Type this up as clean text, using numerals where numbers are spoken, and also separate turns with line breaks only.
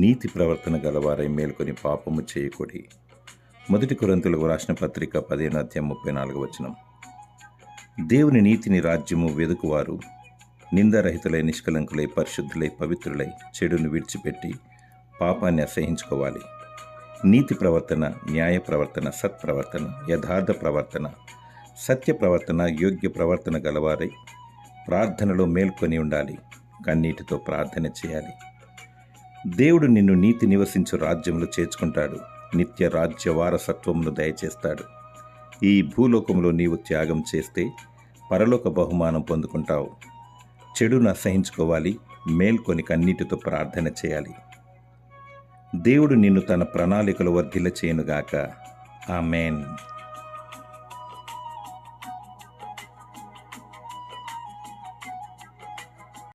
నీతి ప్రవర్తన గలవారై మేల్కొని పాపము చేయకూడి. 1 కొరింథీయులకు రాసిన పత్రిక 15:34. దేవుని నీతిని రాజ్యము వెదుకువారు నిందారహితులై, నిష్కలంకులై, పరిశుద్ధులై, పవిత్రులై, చెడును విడిచిపెట్టి పాపాన్ని అసహించుకోవాలి. నీతి ప్రవర్తన, న్యాయ ప్రవర్తన, సత్ప్రవర్తన, యథార్థ ప్రవర్తన, సత్య ప్రవర్తన, యోగ్య ప్రవర్తన గలవారై ప్రార్థనలో మేల్కొని ఉండాలి. కన్నీటితో ప్రార్థన చేయాలి. దేవుడు నిన్ను నీతి నివసించు రాజ్యంలో చేర్చుకుంటాడు. నిత్య రాజ్య వారసత్వమును దయచేస్తాడు. ఈ భూలోకంలో నీవు త్యాగం చేస్తే పరలోక బహుమానం పొందుకుంటావు. చెడును అసహించుకోవాలి. మేల్కొని కన్నీటితో ప్రార్థన చేయాలి. దేవుడు నిన్ను తన ప్రణాళికలు వర్ధిల్ల చేయనుగాక. ఆమేన్.